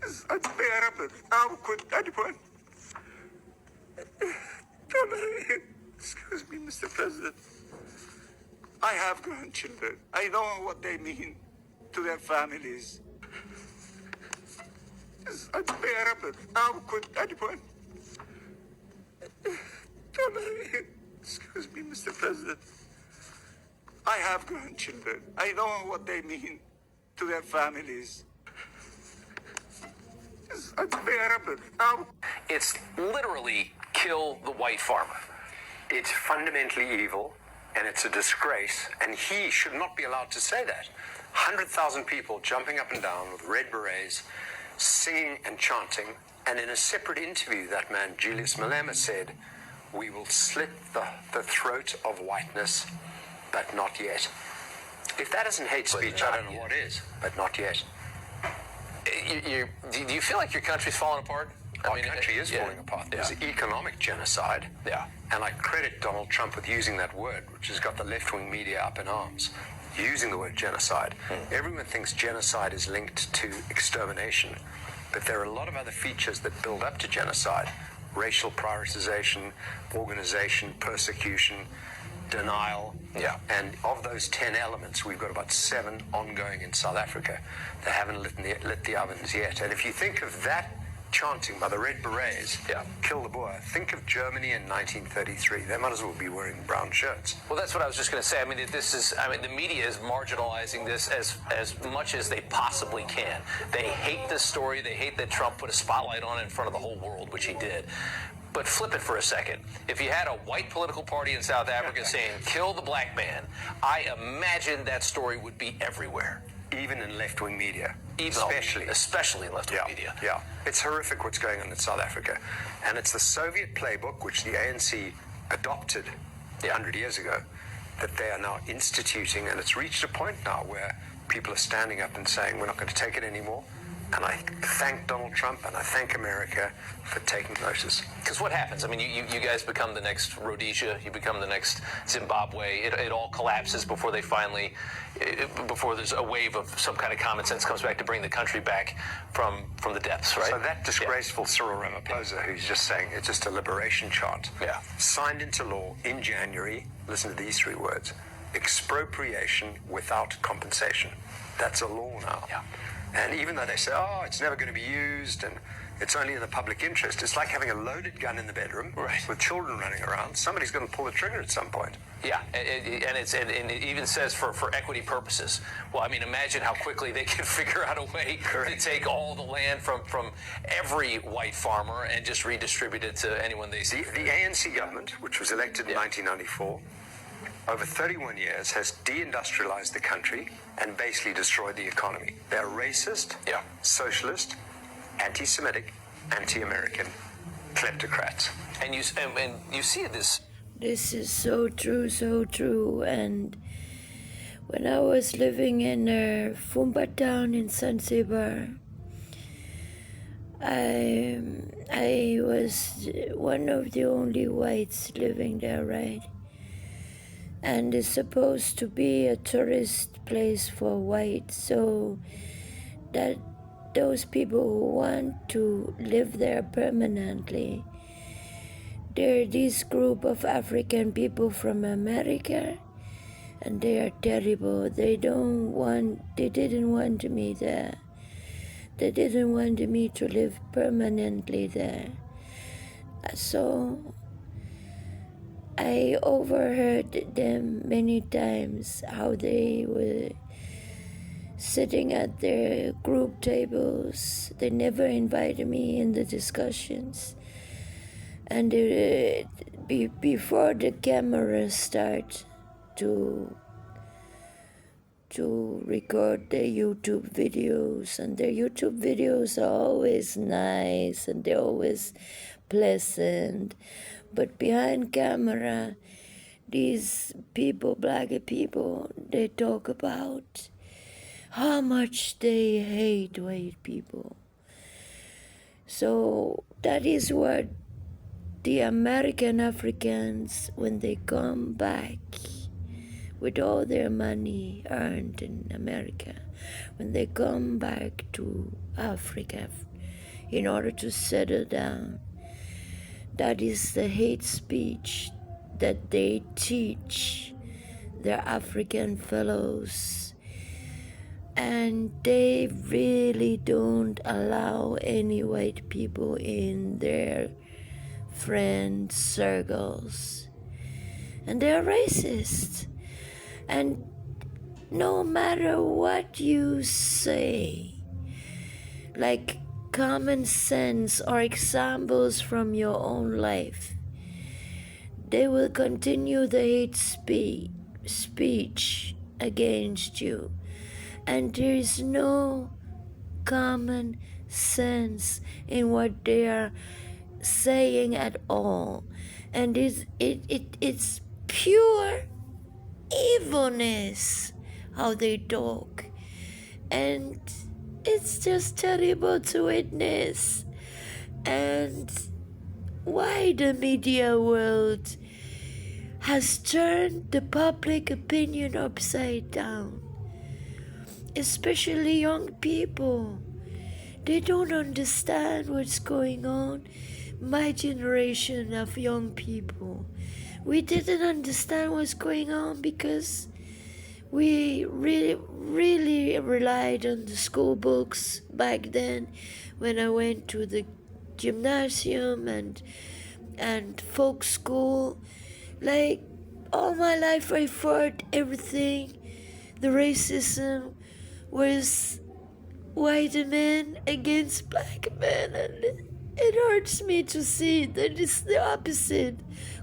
It's unbearable. How could anyone tolerate? Excuse me, Mr. President. I have grandchildren. I know what they mean to their families. It's unbearable. How could anyone tolerate? Excuse me, Mr. President. I have grandchildren. I know what they mean to their families. It's unbearable. How? It's literally kill the white farmer. It's fundamentally evil, and it's a disgrace, and he should not be allowed to say that. 100,000 people jumping up and down with red berets, singing and chanting, and in a separate interview, that man, Julius Malema, said, "We will slit the throat of whiteness, but not yet." If that isn't hate speech, I don't know what is, but not yet. Do you feel like your country's falling apart? Our country is falling apart. There's economic genocide. Yeah. And I credit Donald Trump with using that word, which has got the left-wing media up in arms, using the word genocide. Everyone thinks genocide is linked to extermination, but there are a lot of other features that build up to genocide. Racial prioritization, organization, persecution, denial. Yeah. And of those 10 elements, we've got about 7 ongoing in South Africa that haven't lit the ovens yet. And if you think of that chanting by the Red Berets, kill the Boer, think of Germany in 1933. They might as well be wearing brown shirts. Well, that's what I was just going to say. I mean, the media is marginalizing this as much as they possibly can. They hate this story. They hate that Trump put a spotlight on it in front of the whole world, which he did. But flip it for a second. If you had a white political party in South Africa saying, kill the black man, I imagine that story would be everywhere. Even in left-wing media. Especially in left-wing media. Yeah. It's horrific what's going on in South Africa. And it's the Soviet playbook, which the ANC adopted 100 years ago, that they are now instituting. And it's reached a point now where people are standing up and saying, we're not going to take it anymore. And I thank Donald Trump and I thank America for taking notice. Because what happens? I mean, you guys become the next Rhodesia, you become the next Zimbabwe. It all collapses before they finally, before there's a wave of some kind of common sense comes back to bring the country back from the depths, right? So that disgraceful Cyril Ramaphosa, who's just saying it's just a liberation chant, signed into law in January, listen to these 3 words, expropriation without compensation. That's a law now. Yeah. And even though they say, oh, it's never going to be used and it's only in the public interest, it's like having a loaded gun in the bedroom with children running around. Somebody's going to pull the trigger at some point. Yeah, and it even says for equity purposes. Well, I mean, imagine how quickly they can figure out a way to take all the land from every white farmer and just redistribute it to anyone they see. The ANC government, which was elected in 1994, over 31 years has deindustrialized the country and basically destroyed the economy. They're racist, socialist, anti-Semitic, anti-American kleptocrats. And you see this. This is so true. And when I was living in Fumba town in Zanzibar, I was one of the only whites living there, right? And it's supposed to be a tourist place for whites, so that those people who want to live there permanently, there are this group of African people from America, and they are terrible. They didn't want me there. They didn't want me to live permanently there. So I overheard them many times how they were sitting at their group tables. They never invited me in the discussions. And before the cameras start to record their YouTube videos, and their YouTube videos are always nice and they're always pleasant. But behind camera, these people, black people, they talk about how much they hate white people. So that is what the American Africans, when they come back with all their money earned in America, when they come back to Africa, in order to settle down. That is the hate speech that they teach their African fellows. And they really don't allow any white people in their friend circles. And they're racist. And no matter what you say, like common sense or examples from your own life, they will continue the hate speech against you. And there is no common sense in what they are saying at all. And it's pure evilness how they talk. And it's just terrible to witness. And why the media world has turned the public opinion upside down, especially young people. They don't understand what's going on. My generation of young people, we didn't understand what's going on because we really relied on the school books back then when I went to the gymnasium and folk school. Like, all my life I fought everything. The racism was white men against black men, and it hurts me to see that it's the opposite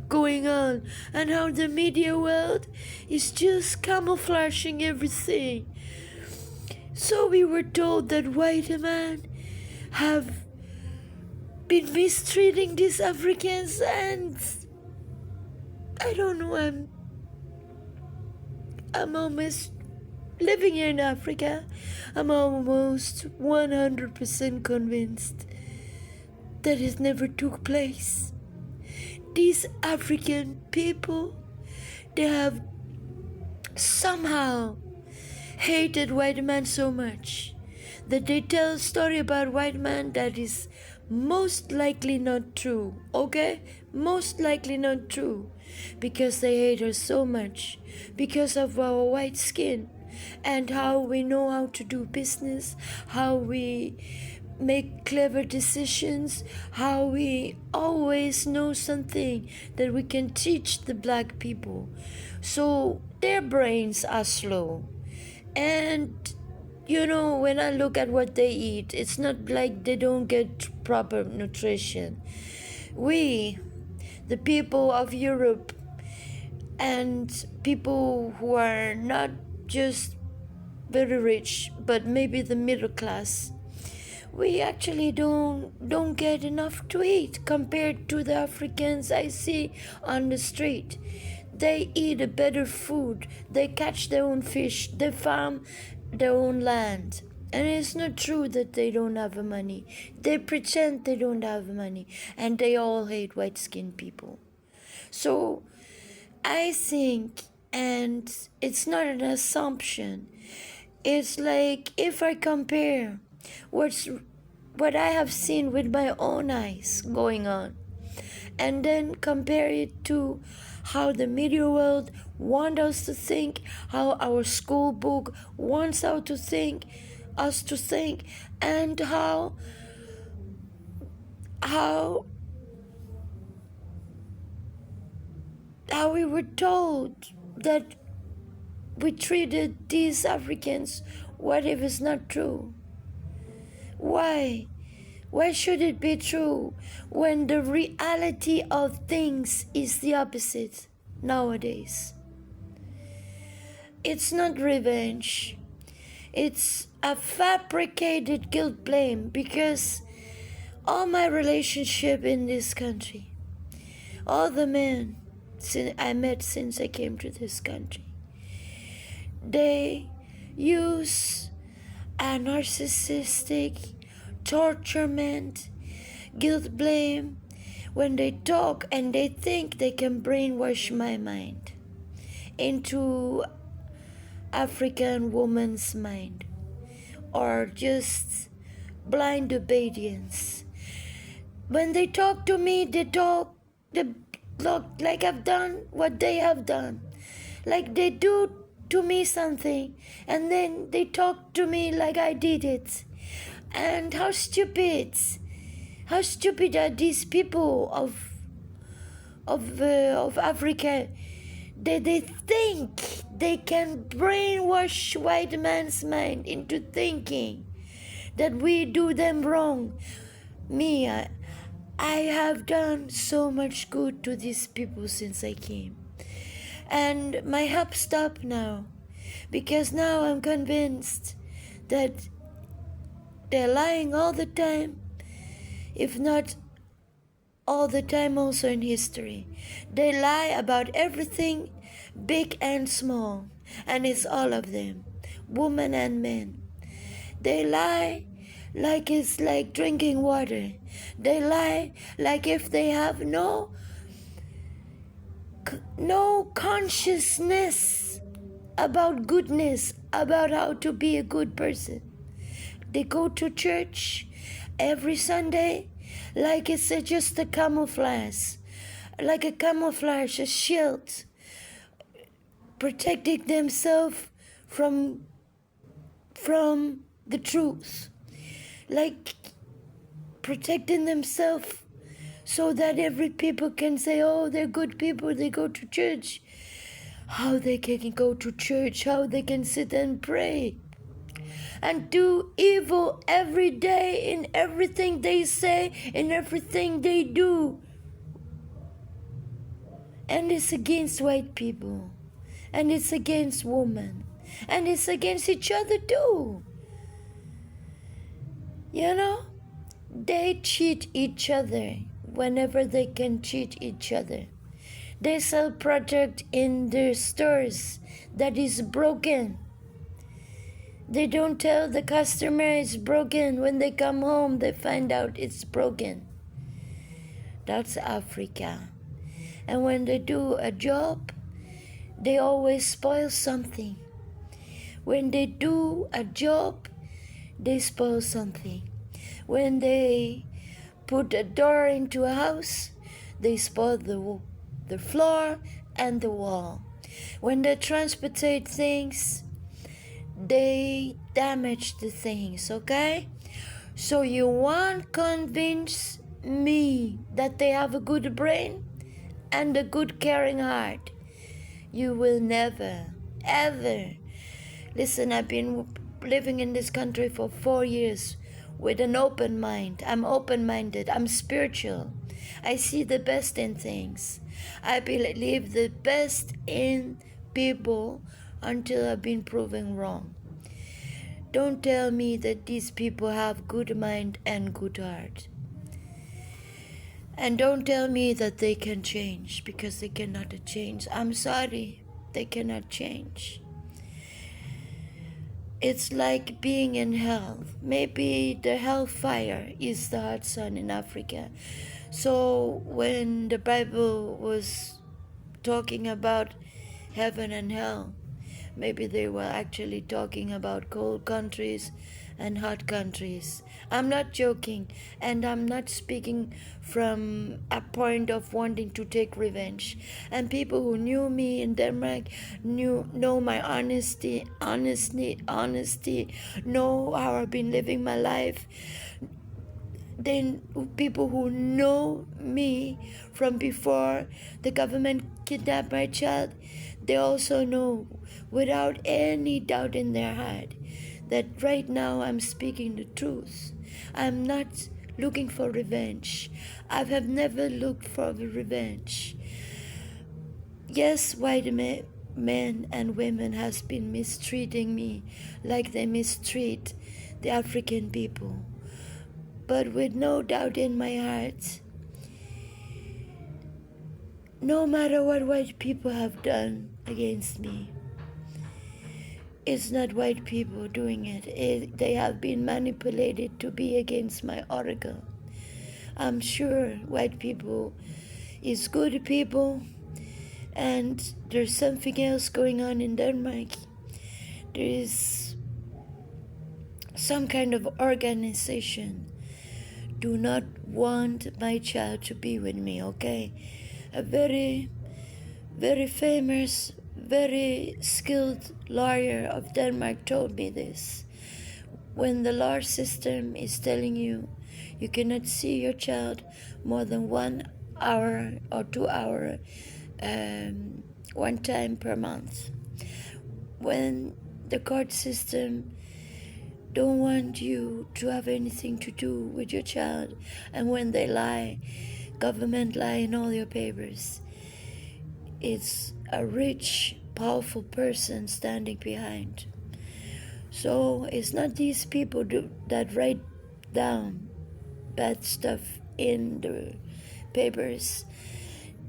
going on, and how the media world is just camouflaging everything. So we were told that white men have been mistreating these Africans, and I don't know, I'm almost living here in Africa. I'm almost 100% convinced that it never took place. These African people, they have somehow hated white man so much that they tell a story about white man that is most likely not true, okay? Most likely not true, because they hate us so much because of our white skin and how we know how to do business, how we make clever decisions, how we always know something that we can teach the black people. So their brains are slow. And you know, when I look at what they eat, it's not like they don't get proper nutrition. We, the people of Europe, and people who are not just very rich, but maybe the middle class, we actually don't get enough to eat compared to the Africans I see on the street. They eat a better food, they catch their own fish, they farm their own land. And it's not true that they don't have money. They pretend they don't have money, and they all hate white-skinned people. So I think, and it's not an assumption, it's like if I compare what I have seen with my own eyes going on, and then compare it to how the media world wants us to think, how our school book wants us to think, and how we were told that we treated these Africans, what if it's not true? Why? Why should it be true when the reality of things is the opposite nowadays? It's not revenge. It's a fabricated guilt blame, because all my relationship in this country, all the men I met since I came to this country, they use a narcissistic torturement, guilt blame when they talk, and they think they can brainwash my mind into African woman's mind, or just blind obedience. When they talk to me, they talk like I've done what they have done. Like they do to me something, and then they talk to me like I did it. And how stupid are these people of Africa? They think they can brainwash white man's mind into thinking that we do them wrong. Me, I have done so much good to these people since I came. And my help stopped now, because now I'm convinced that they're lying all the time, if not all the time also in history. They lie about everything, big and small, and it's all of them, women and men. They lie like it's like drinking water. They lie like if they have no consciousness about goodness, about how to be a good person. They go to church every Sunday like it's just a camouflage, a shield, protecting themselves from the truth, like protecting themselves so that every people can say, oh, they're good people, they go to church. How they can go to church, how they can sit and pray and do evil every day in everything they say, in everything they do. And it's against white people, and it's against women, and it's against each other too. You know, they cheat each other whenever they can cheat each other. They sell product in their stores that is broken. They don't tell the customer it's broken. When they come home, they find out it's broken. That's Africa. And when they do a job, they always spoil something. When they do a job, they spoil something. When they put a door into a house, they spoil the floor and the wall. When they transportate things, they damage the things, okay? So you want to convince me that they have a good brain and a good caring heart? You will never, ever. Listen, I've been living in this country for 4 years with an open mind. I'm open-minded. I'm spiritual. I see the best in things. I believe the best in people until I've been proven wrong. Don't tell me that these people have good mind and good heart. And don't tell me that they can change, because they cannot change. I'm sorry, they cannot change. It's like being in hell. Maybe the hellfire is the hot sun in Africa. So when the Bible was talking about heaven and hell, maybe they were actually talking about cold countries and hot countries. I'm not joking, and I'm not speaking from a point of wanting to take revenge. And people who knew me in Denmark know my honesty, know how I've been living my life. Then people who know me from before the government kidnapped my child, they also know without any doubt in their heart that right now I'm speaking the truth. I'm not looking for revenge. I have never looked for the revenge. Yes, white men and women has been mistreating me like they mistreat the African people. But with no doubt in my heart, no matter what white people have done against me, it's not white people doing it. They have been manipulated to be against my article. I'm sure white people is good people, and there's something else going on in Denmark. There is some kind of organization do not want my child to be with me, okay? A very, very famous, very skilled lawyer of Denmark told me this. When the law system is telling you you cannot see your child more than 1 hour or 2 hours one time per month. When the court system don't want you to have anything to do with your child, and when they lie, government lie in all your papers, it's a rich, powerful person standing behind. So it's not these people that write down bad stuff in the papers.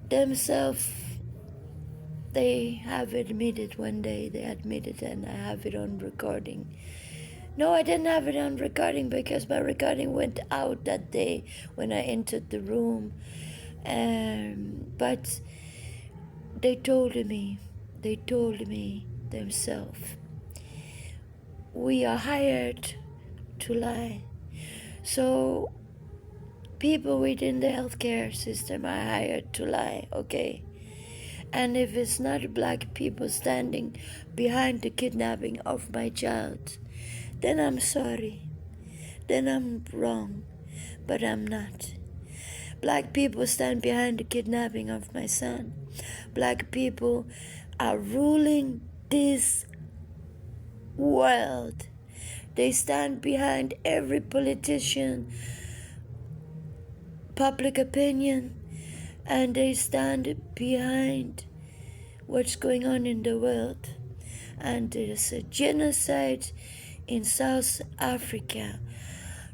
Themselves, they have admitted one day, they admitted, and I have it on recording. No, I didn't have it on recording because my recording went out that day when I entered the room. But they told me themselves, we are hired to lie. So people within the healthcare system are hired to lie, okay? And if it's not black people standing behind the kidnapping of my child, then I'm sorry. Then I'm wrong, but I'm not. Black people stand behind the kidnapping of my son. Black people are ruling this world. They stand behind every politician, public opinion, and they stand behind what's going on in the world. And there's a genocide in South Africa,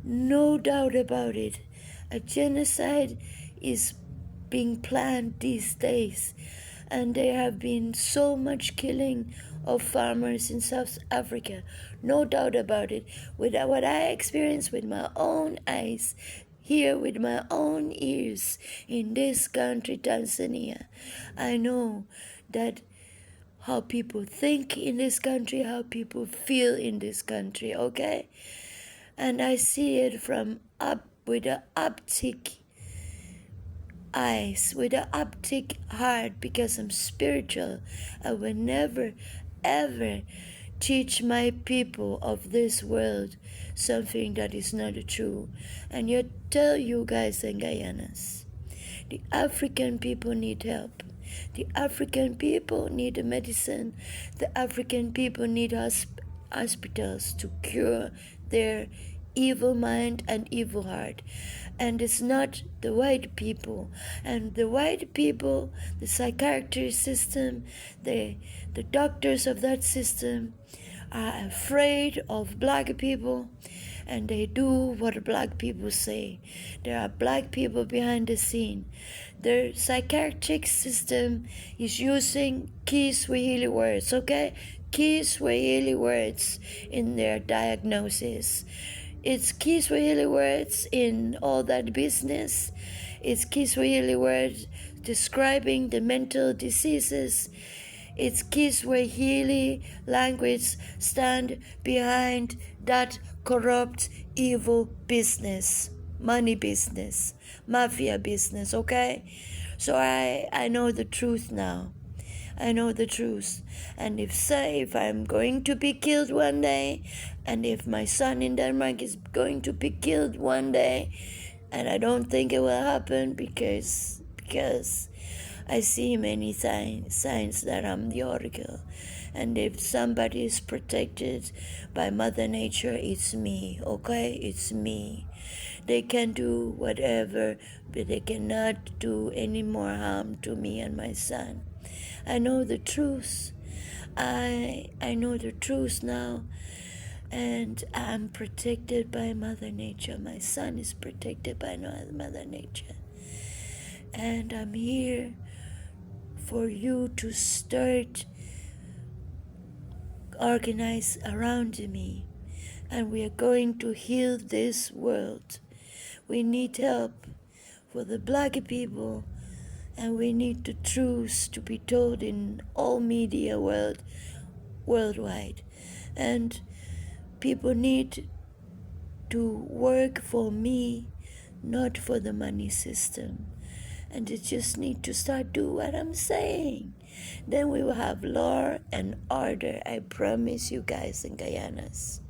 no doubt about it. A genocide is being planned these days, and there have been so much killing of farmers in South Africa, no doubt about it. With what I experienced with my own eyes, here with my own ears in this country, Tanzania, I know that how people think in this country, how people feel in this country, okay? And I see it from up with an optic eyes, with an optic heart, because I'm spiritual. I will never, ever teach my people of this world something that is not true. And yet tell you guys and Guyanas, the African people need help. The African people need medicine. The African people need hospitals to cure their evil mind and evil heart. And it's not the white people. And the white people, the psychiatry system, the doctors of that system are afraid of black people, and they do what black people say. There are black people behind the scene. The psychiatric system is using Kiswahili words, okay? Kiswahili words in their diagnosis. It's Kiswahili words in all that business. It's Kiswahili words describing the mental diseases. It's Kiswahili language stand behind that corrupt, evil business, money business, mafia business, okay? So I know the truth now. I know the truth. And if I'm going to be killed one day, and if my son in Denmark is going to be killed one day, and I don't think it will happen because I see many signs that I'm the oracle. And if somebody is protected by Mother Nature, it's me, okay? It's me. They can do whatever, but they cannot do any more harm to me and my son. I know the truth. I know the truth now. And I'm protected by Mother Nature. My son is protected by Mother Nature. And I'm here for you to start organize around me, and we are going to heal this world. We need help for the black people, and we need the truth to be told in all media worldwide. And people need to work for me not for the money system. And they just need to start doing what I'm saying. Then we will have law and order. I promise you guys in Guyanas.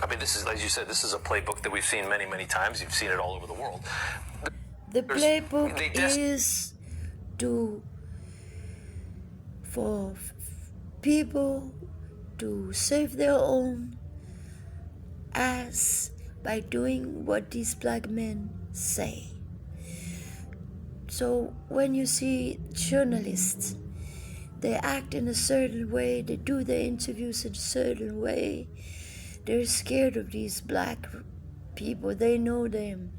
I mean, this is, as you said, this is a playbook that we've seen many, many times. You've seen it all over the world. The playbook is for people to save their own ass by doing what these black men say. So when you see journalists, they act in a certain way, they do their interviews in a certain way, they're scared of these black people. They know them.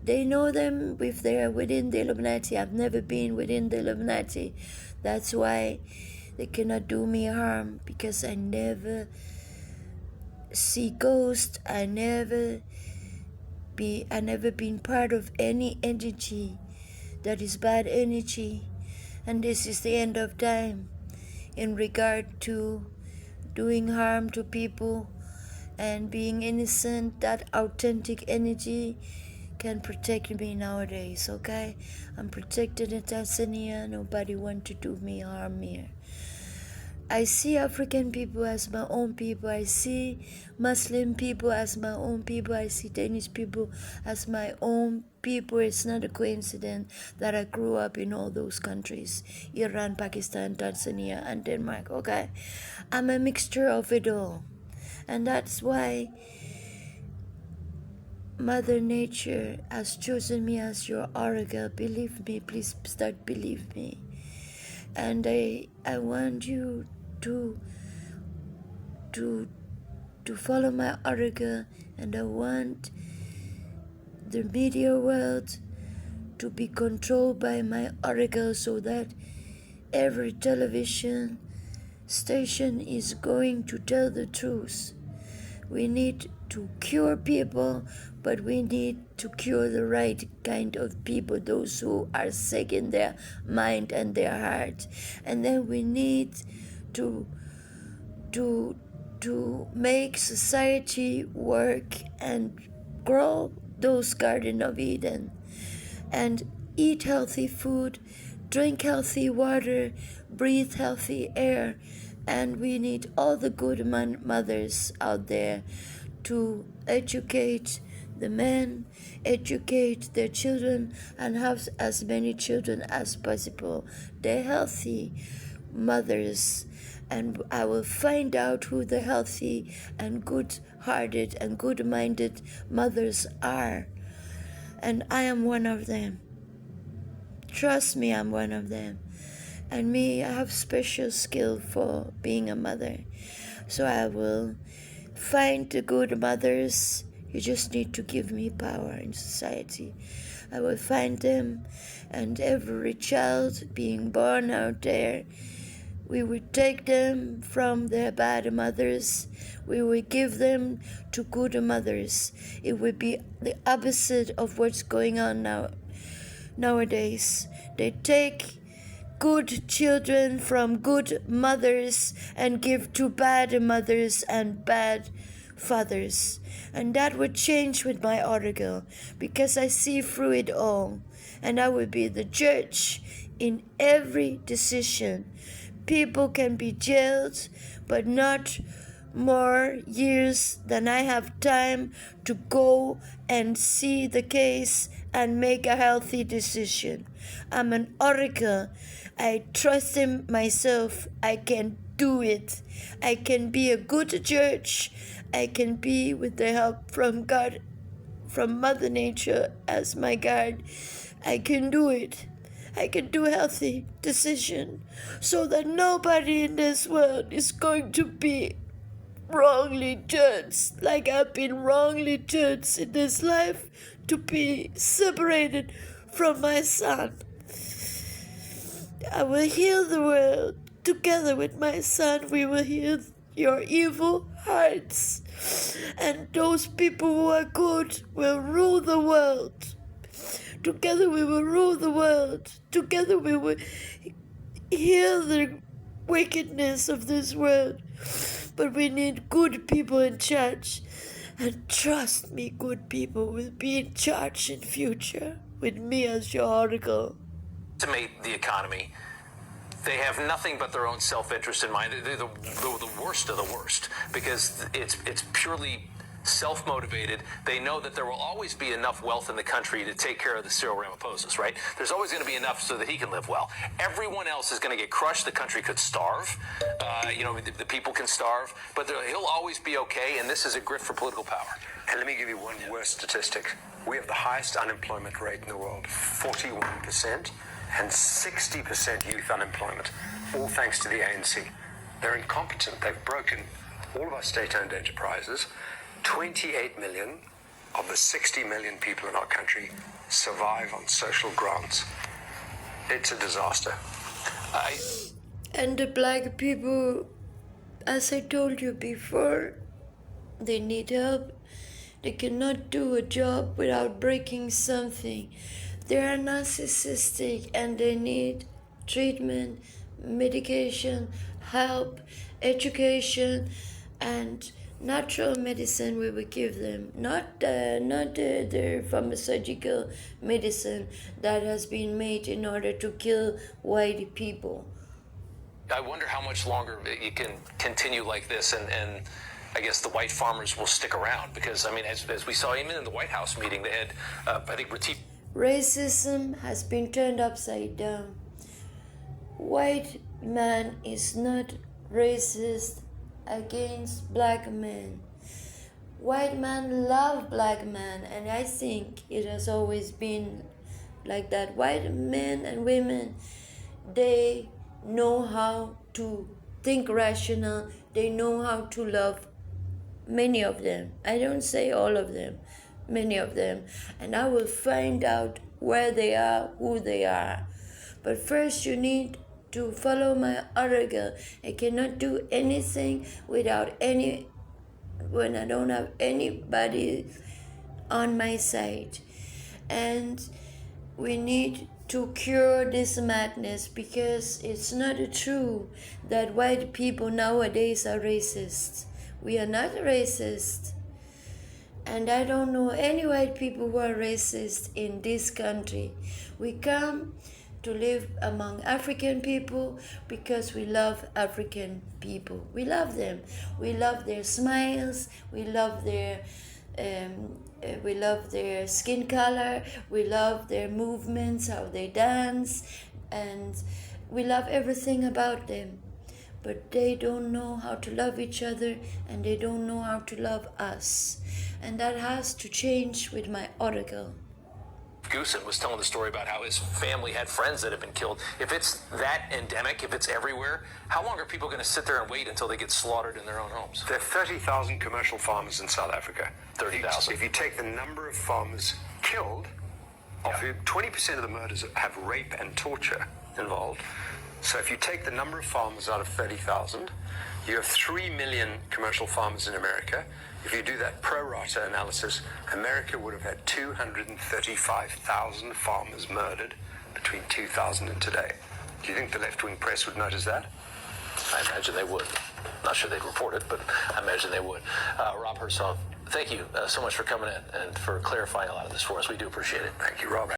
They know them if they're within the Illuminati. I've never been within the Illuminati. That's why they cannot do me harm, because I never see ghosts. I never been part of any entity that is bad energy. And this is the end of time in regard to doing harm to people and being innocent. That authentic energy can protect me nowadays, okay? I'm protected in Tanzania. Nobody want to do me harm here. I see African people as my own people. I see Muslim people as my own people. I see Danish people as my own people. It's not a coincidence that I grew up in all those countries: Iran, Pakistan, Tanzania, and Denmark, okay? I'm a mixture of it all. And that's why Mother Nature has chosen me as your oracle. Believe me, please start believe me. And I want you to follow my oracle, and I want the media world to be controlled by my oracle, so that every television station is going to tell the truth. We need to cure people, but we need to cure the right kind of people, those who are sick in their mind and their heart. And then we need to make society work and grow those Garden of Eden, and eat healthy food, drink healthy water, breathe healthy air. And we need all the good mothers out there to educate the men, educate their children, and have as many children as possible. They're healthy mothers, and I will find out who the healthy and good-hearted and good-minded mothers are. And I am one of them. Trust me, I'm one of them. And me, I have special skill for being a mother. So I will find the good mothers. You just need to give me power in society. I will find them, and every child being born out there, we will take them from their bad mothers. We will give them to good mothers. It will be the opposite of what's going on nowadays. They take good children from good mothers and give to bad mothers and bad fathers. And that would change with my article, because I see through it all, and I will be the judge in every decision. People can be jailed, but not more years than I have time to go and see the case and make a healthy decision. I'm an oracle. I trust in myself. I can do it. I can be a good judge. I can be, with the help from God, from Mother Nature as my guide, I can do it. I can do healthy decision, so that nobody in this world is going to be wrongly judged like I've been wrongly judged in this life, to be separated from my son. I will heal the world. Together with my son, we will heal your evil hearts. And those people who are good will rule the world. Together we will rule the world. Together we will heal the wickedness of this world. But we need good people in charge. And trust me, good people will be in charge in future with me as your oracle. Estimate the economy. They have nothing but their own self-interest in mind. They're the worst of the worst because it's purely self-motivated. They know that there will always be enough wealth in the country to take care of the Cyril Ramaphosa's, right? There's always going to be enough so that he can live well. Everyone else is going to get crushed. The country could starve. The people can starve, but he'll always be okay, and this is a grift for political power. And let me give you one worse statistic. We have the highest unemployment rate in the world, 41%, and 60% youth unemployment, all thanks to the ANC. They're incompetent. They've broken all of our state-owned enterprises. 28 million of the 60 million people in our country survive on social grants. It's a disaster. And the black people, as I told you before, they need help. They cannot do a job without breaking something. They are narcissistic and they need treatment, medication, help, education, and natural medicine we will give them, not the pharmaceutical medicine that has been made in order to kill white people. I wonder how much longer you can continue like this, and I guess the white farmers will stick around because, I mean, as we saw even in the White House meeting, they had, I think, Racism has been turned upside down. White man is not racist against black men. White men love black men, and I think it has always been like that. White men and women, they know how to think rational. They know how to love. Many of them. I don't say all of them. Many of them. And I will find out where they are, who they are. But first you need to follow my oracle. I cannot do anything without when I don't have anybody on my side. And we need to cure this madness because it's not true that white people nowadays are racist. We are not racist. And I don't know any white people who are racist in this country. We come to live among African people because we love African people. We love them. We love their smiles. We love their skin color. We love their movements, how they dance, and we love everything about them. But they don't know how to love each other, and they don't know how to love us. And that has to change with my oracle. Goosen was telling the story about how his family had friends that have been killed. If it's that endemic, if it's everywhere, how long are people going to sit there and wait until they get slaughtered in their own homes? There are 30,000 commercial farmers in South Africa. 30,000. If you take the number of farmers killed, 20% of the murders have rape and torture involved. So if you take the number of farmers out of 30,000, you have 3 million commercial farmers in America. If you do that pro rata analysis, America would have had 235,000 farmers murdered between 2000 and today. Do you think the left-wing press would notice that? I imagine they would. Not sure they'd report it, but I imagine they would. Rob Herzog, thank you so much for coming in and for clarifying a lot of this for us. We do appreciate it. Thank you, Rob.